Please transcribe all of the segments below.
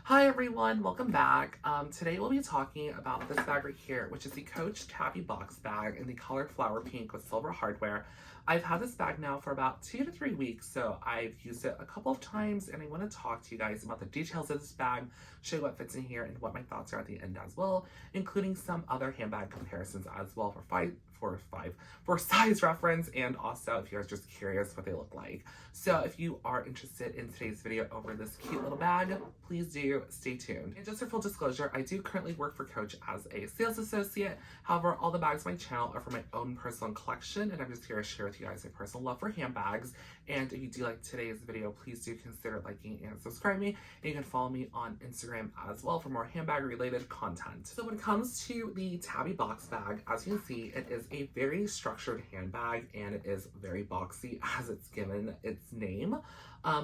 Hi everyone, welcome back. Today we'll be talking about this bag right here, which is the Coach Tabby Box bag in the color flower pink with silver hardware. I've had this bag now for about 2 to 3 weeks, so I've used it a couple of times and I want to talk to you guys about the details of this bag, show you what fits in here and what my thoughts are at the end as well, including some other handbag comparisons as well for size reference, and also if you're just curious what they look like. So if you are interested in today's video over this cute little bag, please do stay tuned. And just for full disclosure, I do currently work for Coach as a sales associate. However, all the bags on my channel are for my own personal collection, and I'm just here to share with you guys my personal love for handbags. And if you do like today's video, please do consider liking and subscribing. And you can follow me on Instagram as well for more handbag related content. So when it comes to the Tabby Box bag, as you can see, it is a very structured handbag and it is very boxy as it's given its name.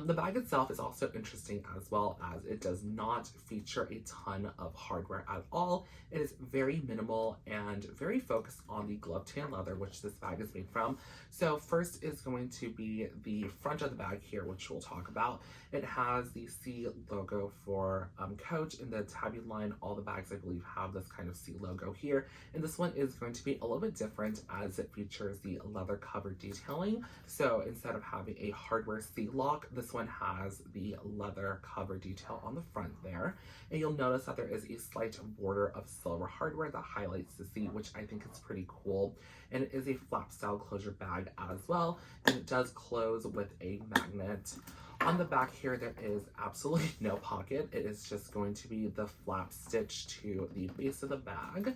The bag itself is also interesting as well, as it does not feature a ton of hardware at all. It is very minimal and very focused on the glove tan leather, which this bag is made from. So first is going to be the front of the bag here, which we'll talk about. It has the C logo for Coach. In the Tabby line, all the bags I believe have this kind of C logo here. And this one is going to be a little bit different as it features the leather cover detailing. So instead of having a hardware C lock, this one has the leather cover detail on the front there. And you'll notice that there is a slight border of silver hardware that highlights the C, which I think is pretty cool. And it is a flap style closure bag as well. And it does close with a magnet. On the back here, there is absolutely no pocket. It is just going to be the flap stitch to the base of the bag.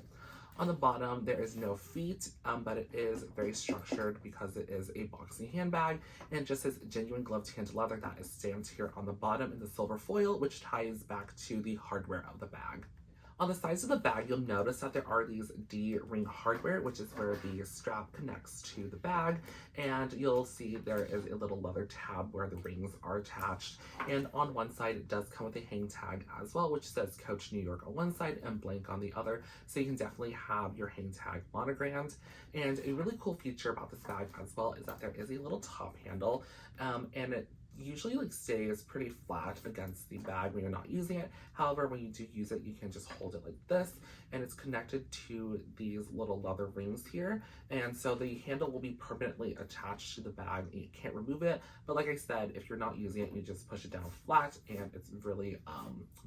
On the bottom, there is no feet, but it is very structured because it is a boxy handbag, and just says genuine glove tanned leather. That is stamped here on the bottom in the silver foil, which ties back to the hardware of the bag. On the sides of the bag, you'll notice that there are these D-ring hardware, which is where the strap connects to the bag. And you'll see there is a little leather tab where the rings are attached. And on one side, it does come with a hang tag as well, which says Coach New York on one side and blank on the other. So you can definitely have your hang tag monogrammed. And a really cool feature about this bag as well is that there is a little top handle, and it usually stays pretty flat against the bag when you're not using it. However, when you do use it, you can just hold it like this, and it's connected to these little leather rings here. And so the handle will be permanently attached to the bag and you can't remove it. But like I said, if you're not using it, you just push it down flat and it's really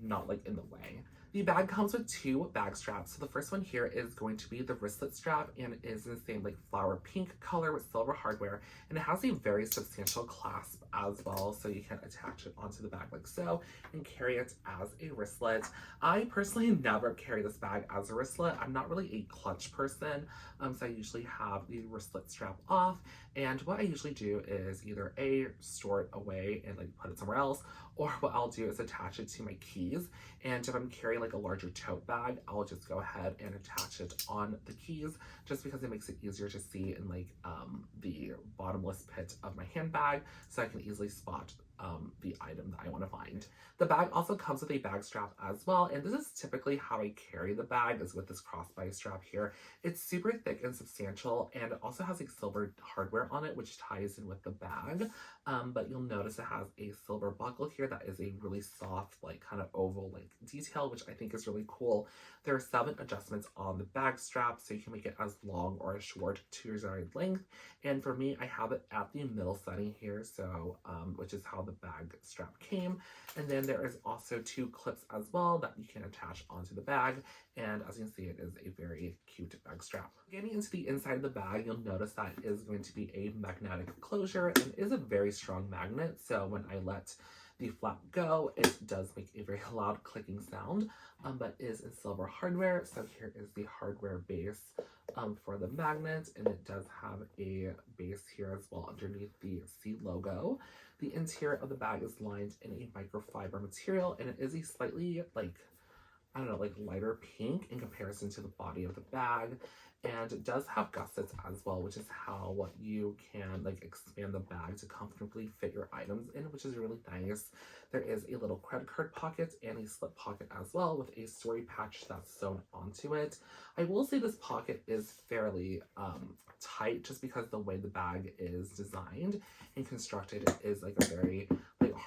not in the way. The bag comes with 2 bag straps. So the first one here is going to be the wristlet strap, and it is in the same flower pink color with silver hardware, and it has a very substantial clasp as well, so you can attach it onto the bag like so and carry it as a wristlet. I personally never carry this bag as a wristlet. I'm not really a clutch person, so I usually have the wristlet strap off, and what I usually do is either store it away and put it somewhere else, or what I'll do is attach it to my keys. And if I'm carrying a larger tote bag, I'll just go ahead and attach it on the keys, just because it makes it easier to see in the bottomless pit of my handbag, so I can easily spot the item that I want to find. The bag also comes with a bag strap as well, and this is typically how I carry the bag, is with this crossbody strap here. It's super thick and substantial, and it also has silver hardware on it, which ties in with the bag. But you'll notice it has a silver buckle here that is a really soft, kind of oval detail, which I think is really cool. There are 7 adjustments on the bag strap, so you can make it as long or as short to your desired length. And for me, I have it at the middle setting here, so which is how the bag strap came. And then there is also 2 clips as well that you can attach onto the bag. And as you can see, it is a very cute bag strap. Getting into the inside of the bag, you'll notice that it is going to be a magnetic closure, and it is a very strong magnet. So when I let the flap go, it does make a very loud clicking sound, but is in silver hardware. So here is the hardware base for the magnet, and it does have a base here as well underneath the C logo. The interior of the bag is lined in a microfiber material, and it is a slightly lighter pink in comparison to the body of the bag. And it does have gussets as well, which is how you can expand the bag to comfortably fit your items in, which is really nice. There is a little credit card pocket and a slip pocket as well, with a story patch that's sewn onto it. I will say this pocket is fairly tight, just because the way the bag is designed and constructed, it is a very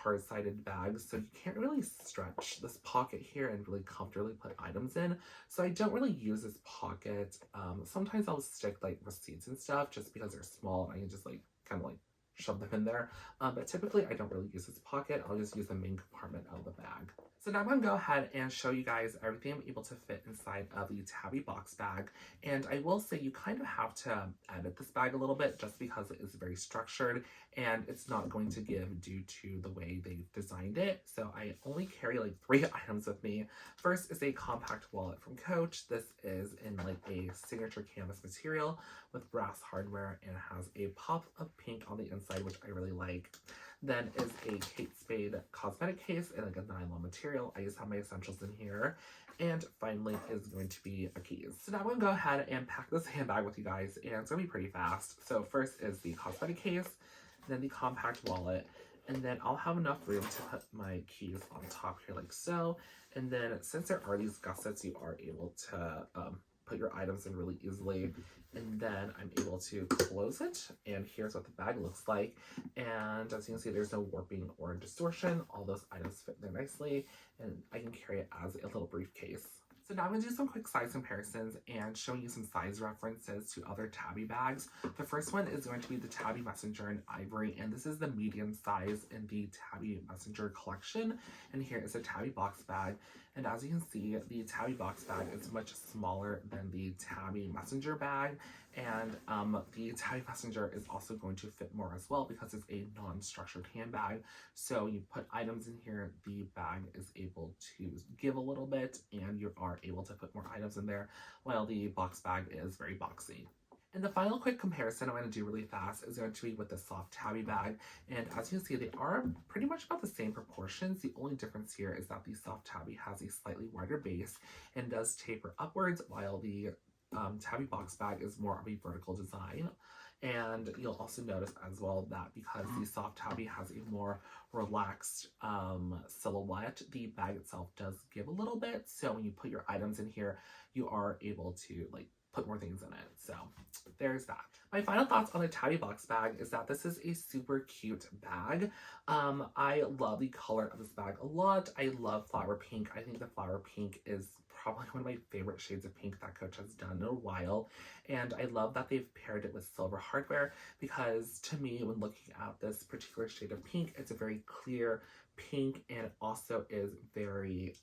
hard-sided bag, so you can't really stretch this pocket here and really comfortably put items in. So I don't really use this pocket. Sometimes I'll stick like receipts and stuff just because they're small and I can just like kind of like shove them in there. But typically I don't really use this pocket. I'll just use the main compartment of the bag. So now I'm going to go ahead and show you guys everything I'm able to fit inside of the Tabby Box bag. And I will say you kind of have to edit this bag a little bit just because it is very structured and it's not going to give due to the way they've designed it. So I only carry like 3 items with me. First is a compact wallet from Coach. This is in like a signature canvas material with brass hardware and has a pop of pink on the inside, which I really like. Then is a Kate Spade cosmetic case in like a nylon material. I just have my essentials in here. And finally is going to be a keys. So now I'm going to go ahead and pack this handbag with you guys, and it's going to be pretty fast. So first is the cosmetic case, then the compact wallet, and then I'll have enough room to put my keys on top here like so. And then since there are these gussets, you are able to put your items in really easily. And then I'm able to close it, and here's what the bag looks like. And as you can see, there's no warping or distortion. All those items fit there nicely, and I can carry it as a little briefcase. So now I'm going to do some quick size comparisons and show you some size references to other Tabby bags. The first one is going to be the Tabby Messenger in Ivory, and this is the medium size in the Tabby Messenger collection. And here is a Tabby Box bag. And as you can see, the Tabby Box bag is much smaller than the Tabby Messenger bag. And the Tabby Messenger is also going to fit more as well because it's a non-structured handbag. So you put items in here, the bag is able to give a little bit and you are able to put more items in there, while the box bag is very boxy. And the final quick comparison I'm going to do really fast is going to be with the soft Tabby bag. And as you can see, they are pretty much about the same proportions. The only difference here is that the soft Tabby has a slightly wider base and does taper upwards, while the Tabby Box bag is more of a vertical design. And you'll also notice as well that because the soft Tabby has a more relaxed silhouette, the bag itself does give a little bit. So when you put your items in here, you are able to like put more things in it. So there's that. My final thoughts on the Tabby Box bag is that this is a super cute bag. I love the color of this bag a lot. I love flower pink. I think the flower pink is probably one of my favorite shades of pink that Coach has done in a while. And I love that they've paired it with silver hardware because to me, when looking at this particular shade of pink, it's a very clear pink and it also is very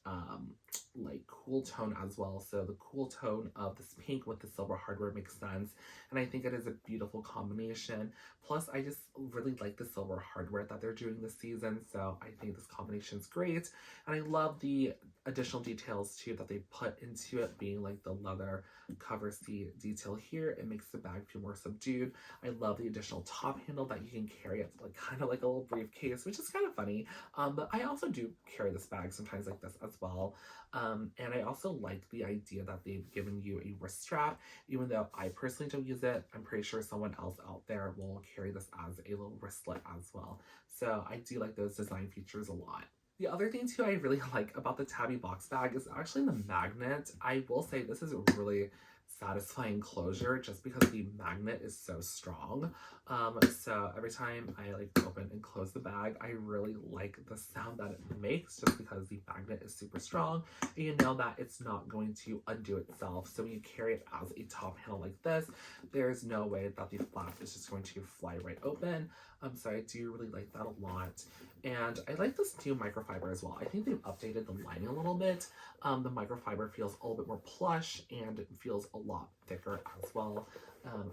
like cool tone as well. So the cool tone of this pink with the silver hardware makes sense. And I think it is a beautiful combination. Plus, I just really like the silver hardware that they're doing this season. So I think this combination is great. And I love the additional details too that they put into it, being like the leather cover C detail here. It makes the bag feel more subdued. I love the additional top handle that you can carry it like kind of like a little briefcase, which is kind of funny. But I also do carry this bag sometimes like this as well. And I also like the idea that they've given you a wrist strap. Even though I personally don't use it, I'm pretty sure someone else out there will carry this as a little wristlet as well. So I do like those design features a lot. The other thing too I really like about the Tabby Box bag is actually the magnet. I will say this is a really satisfying closure just because the magnet is so strong. So every time I like open and close the bag, I really like the sound that it makes just because the magnet is super strong and you know that it's not going to undo itself. So when you carry it as a top handle like this, there's no way that the flap is just going to fly right open. So I do really like that a lot. And I like this new microfiber as well. I think they've updated the lining a little bit. The microfiber feels a little bit more plush and it feels a lot thicker as well.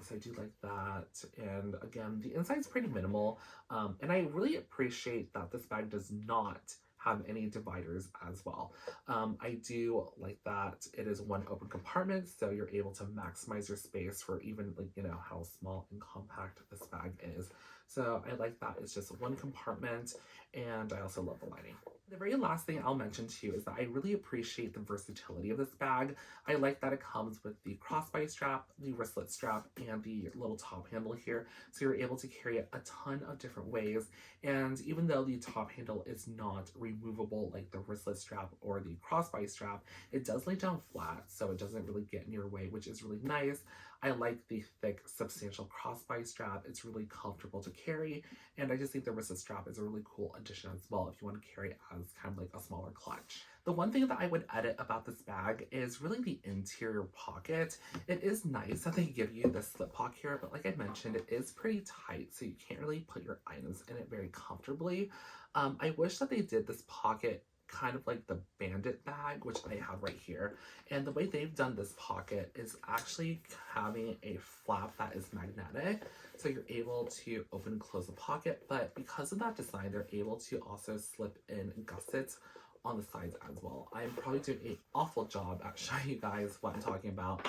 So I do like that. And again, the inside's pretty minimal. And I really appreciate that this bag does not have any dividers as well. I do like that it is one open compartment, so you're able to maximize your space for even like, you know, how small and compact this bag is. So I like that it's just one compartment, and I also love the lining. The very last thing I'll mention too is that I really appreciate the versatility of this bag. I like that it comes with the crossbody strap, the wristlet strap, and the little top handle here. So you're able to carry it a ton of different ways. And even though the top handle is not removable like the wristlet strap or the crossbody strap, it does lay down flat, so it doesn't really get in your way, which is really nice. I like the thick, substantial crossbody strap. It's really comfortable to carry. And I just think the wristed strap is a really cool addition as well if you want to carry it as kind of like a smaller clutch. The one thing that I would edit about this bag is really the interior pocket. It is nice that they give you the slip pocket here, but like I mentioned, it is pretty tight, so you can't really put your items in it very comfortably. I wish that they did this pocket kind of like the bandit bag, which I have right here. And the way they've done this pocket is actually having a flap that is magnetic. So you're able to open and close the pocket, but because of that design, they're able to also slip in gussets on the sides as well. I'm probably doing an awful job at showing you guys what I'm talking about.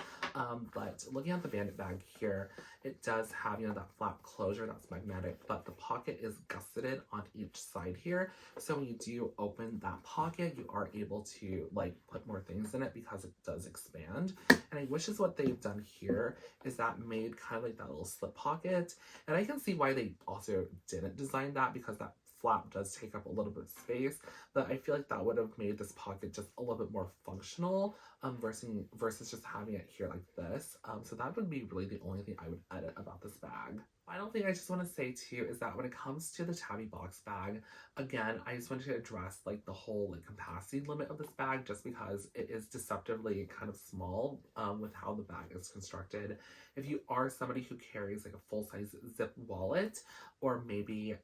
But looking at the bandit bag here, it does have, that flap closure that's magnetic, but the pocket is gusseted on each side here. So when you do open that pocket, you are able to like put more things in it because it does expand. And I wish is what they've done here is that made kind of like that little slip pocket. And I can see why they also didn't design that, because that flap does take up a little bit of space, but I feel like that would have made this pocket just a little bit more functional versus just having it here like this. So that would be really the only thing I would edit about this bag. Final thing I just want to say too is that when it comes to the Tabby Box bag, again, I just wanted to address like the whole like capacity limit of this bag, just because it is deceptively kind of small with how the bag is constructed. If you are somebody who carries like a full-size zip wallet, or maybe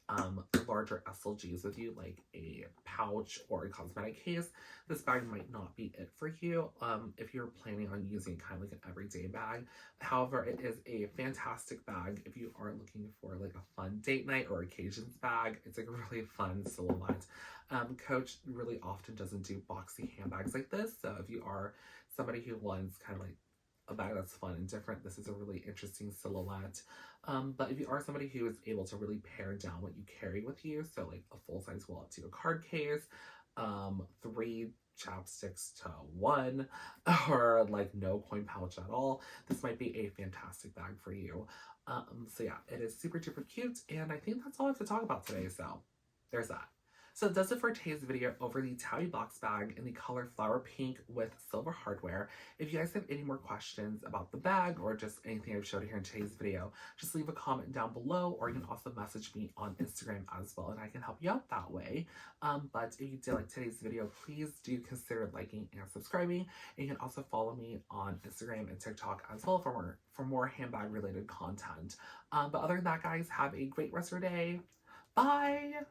larger SLGs with you, like a pouch or a cosmetic case, this bag might not be it for you if you're planning on using kind of like an everyday bag. However, it is a fantastic bag if you are looking for like a fun date night or occasions bag. It's like a really fun silhouette. Coach really often doesn't do boxy handbags like this, so if you are somebody who wants kind of like a bag that's fun and different, this is a really interesting silhouette. But if you are somebody who is able to really pare down what you carry with you, so like a full-size wallet to a card case, 3 chapsticks to 1, or like no coin pouch at all, this might be a fantastic bag for you. So yeah, it is super duper cute, and I think that's all I have to talk about today, so there's that. So that does it for today's video over the Tabby Box bag in the color flower pink with silver hardware. If you guys have any more questions about the bag or just anything I've showed here in today's video, just leave a comment down below, or you can also message me on Instagram as well, and I can help you out that way. But if you did like today's video, please do consider liking and subscribing. And you can also follow me on Instagram and TikTok as well for more handbag related content. But other than that, guys, have a great rest of your day. Bye!